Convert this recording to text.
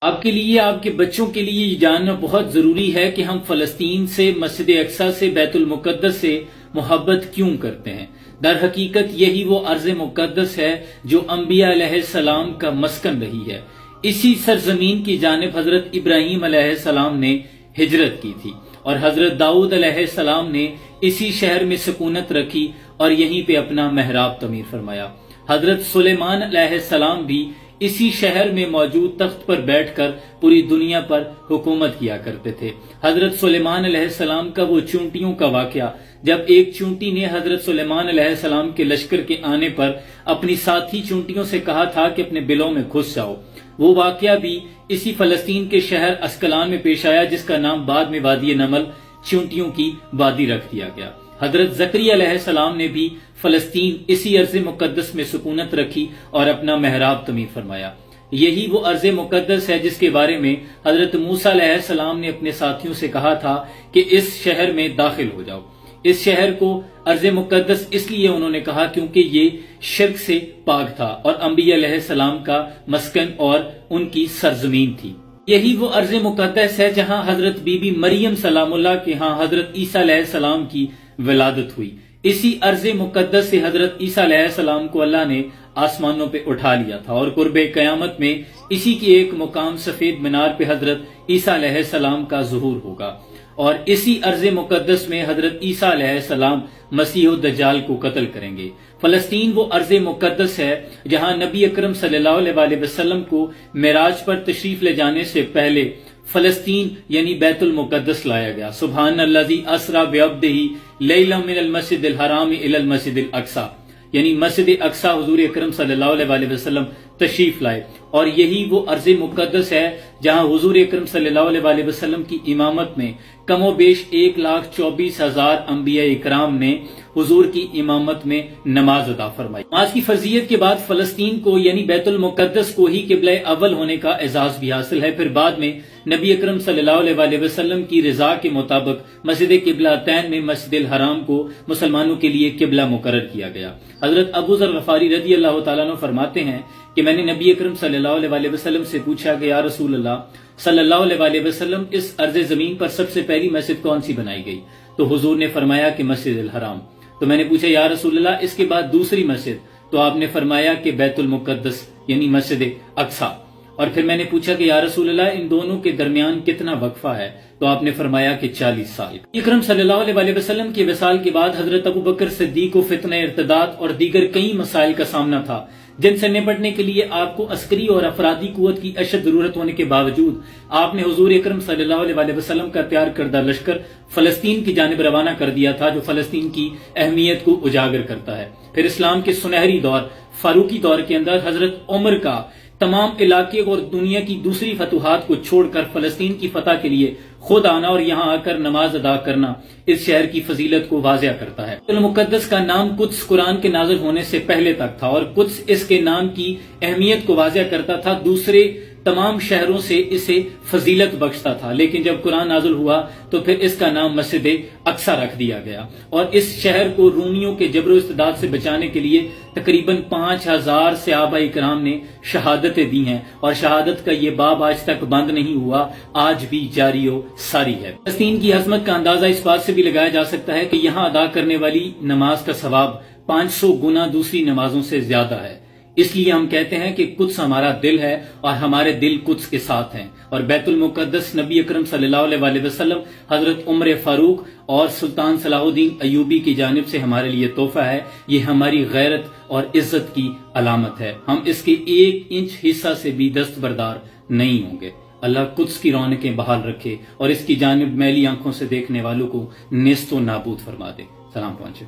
آپ کے لیے، آپ کے بچوں کے لیے یہ جاننا بہت ضروری ہے کہ ہم فلسطین سے، مسجد اقصی سے، بیت المقدس سے محبت کیوں کرتے ہیں۔ در حقیقت یہی وہ ارض مقدس ہے جو انبیاء علیہ السلام کا مسکن رہی ہے۔ اسی سرزمین کی جانب حضرت ابراہیم علیہ السلام نے ہجرت کی تھی اور حضرت داؤد علیہ السلام نے اسی شہر میں سکونت رکھی اور یہیں پہ اپنا محراب تعمیر فرمایا۔ حضرت سلیمان علیہ السلام بھی اسی شہر میں موجود تخت پر بیٹھ کر پوری دنیا پر حکومت کیا کرتے تھے۔ حضرت سلیمان علیہ السلام کا وہ چونٹیوں کا واقعہ، جب ایک چونٹی نے حضرت سلیمان علیہ السلام کے لشکر کے آنے پر اپنی ساتھی چونٹیوں سے کہا تھا کہ اپنے بلوں میں گھس جاؤ، وہ واقعہ بھی اسی فلسطین کے شہر اسکلان میں پیش آیا، جس کا نام بعد میں وادی نمل، چونٹیوں کی وادی رکھ دیا گیا۔ حضرت زکریا علیہ السلام نے بھی فلسطین اسی ارض مقدس میں سکونت رکھی اور اپنا محراب تعمیر فرمایا۔ یہی وہ ارض مقدس ہے جس کے بارے میں حضرت موسیٰ علیہ السلام نے اپنے ساتھیوں سے کہا تھا کہ اس شہر میں داخل ہو جاؤ۔ اس شہر کو ارض مقدس اس لیے انہوں نے کہا کیونکہ یہ شرک سے پاک تھا اور انبیاء علیہ السلام کا مسکن اور ان کی سرزمین تھی۔ یہی وہ ارض مقدس ہے جہاں حضرت بی بی مریم سلام اللہ کے ہاں حضرت عیسیٰ علیہ السلام کی ولادت ہوئی۔ اسی ارض مقدس سے حضرت عیسیٰ علیہ السلام کو اللہ نے آسمانوں پہ اٹھا لیا تھا اور قرب قیامت میں اسی کی ایک مقام سفید مینار پہ حضرت عیسیٰ علیہ السلام کا ظہور ہوگا، اور اسی ارض مقدس میں حضرت عیسیٰ علیہ السلام مسیح الدجال کو قتل کریں گے۔ فلسطین وہ ارض مقدس ہے جہاں نبی اکرم صلی اللہ علیہ وسلم کو معراج پر تشریف لے جانے سے پہلے فلسطین یعنی بیت المقدس لایا گیا۔ سبحان الذی اسریٰ بعبدہ لیلا من المسجد الحرام الی المسجد الاقصی، یعنی مسجد اقصی حضور اکرم صلی اللہ علیہ وسلم تشریف لائے، اور یہی وہ ارض مقدس ہے جہاں حضور اکرم صلی اللہ علیہ وسلم کی امامت میں کم و بیش 1,24,000 انبیاء اکرام نے حضور کی امامت میں نماز ادا فرمائی۔ نماز کی فرضیت کے بعد فلسطین کو یعنی بیت المقدس کو ہی قبلہ اول ہونے کا اعزاز بھی حاصل ہے۔ پھر بعد میں نبی اکرم صلی اللہ علیہ وسلم کی رضا کے مطابق مسجد قبلتین میں مسجد الحرام کو مسلمانوں کے لیے قبلہ مقرر کیا گیا۔ حضرت ابو ذر غفاری رضی اللہ تعالیٰ عنہ فرماتے ہیں کہ میں نے نبی اکرم صلی اللہ علیہ وسلم سے پوچھا کہ یا رسول اللہ صلی اللہ علیہ وسلم، اس ارض زمین پر سب سے پہلی مسجد کون سی بنائی گئی؟ تو حضور نے فرمایا کہ مسجد الحرام۔ تو میں نے پوچھا یا رسول اللہ اس کے بعد دوسری مسجد؟ تو آپ نے فرمایا کہ بیت المقدس یعنی مسجد اقصی۔ اور پھر میں نے پوچھا کہ یا رسول اللہ ان دونوں کے درمیان کتنا وقفہ ہے؟ تو آپ نے فرمایا کہ 40 سال۔ اکرم صلی اللہ علیہ وسلم کے وصال کے بعد حضرت ابو بکر صدیق کو فتنہ ارتداد اور دیگر کئی مسائل کا سامنا تھا، جن سے نپٹنے کے لیے آپ کو عسکری اور افرادی قوت کی اشد ضرورت ہونے کے باوجود آپ نے حضور اکرم صلی اللہ علیہ وسلم کا تیار کردہ لشکر فلسطین کی جانب روانہ کر دیا تھا، جو فلسطین کی اہمیت کو اجاگر کرتا ہے۔ پھر اسلام کے سنہری دور، فاروقی دور کے اندر حضرت عمر کا تمام علاقے اور دنیا کی دوسری فتوحات کو چھوڑ کر فلسطین کی فتح کے لیے خود آنا اور یہاں آ کر نماز ادا کرنا اس شہر کی فضیلت کو واضح کرتا ہے۔ المقدس کا نام قدس قرآن کے نازل ہونے سے پہلے تک تھا اور قدس اس کے نام کی اہمیت کو واضح کرتا تھا، دوسرے تمام شہروں سے اسے فضیلت بخشتا تھا، لیکن جب قرآن نازل ہوا تو پھر اس کا نام مسجد اقصی رکھ دیا گیا، اور اس شہر کو رومیوں کے جبر و استبداد سے بچانے کے لیے تقریباً 5,000 صحابہ اکرام نے شہادتیں دی ہیں، اور شہادت کا یہ باب آج تک بند نہیں ہوا، آج بھی جاری و ساری ہے۔ فلسطین کی عظمت کا اندازہ اس بات سے بھی لگایا جا سکتا ہے کہ یہاں ادا کرنے والی نماز کا ثواب 500 گنا دوسری نمازوں سے زیادہ ہے۔ اس لیے ہم کہتے ہیں کہ قدس ہمارا دل ہے اور ہمارے دل قدس کے ساتھ ہیں، اور بیت المقدس نبی اکرم صلی اللہ علیہ وسلم، حضرت عمر فاروق اور سلطان صلاح الدین ایوبی کی جانب سے ہمارے لیے تحفہ ہے۔ یہ ہماری غیرت اور عزت کی علامت ہے، ہم اس کے 1 انچ حصہ سے بھی دستبردار نہیں ہوں گے۔ اللہ قدس کی رونقیں بحال رکھے اور اس کی جانب میلی آنکھوں سے دیکھنے والوں کو نیست و نابود فرما دے۔ سلام پہنچے۔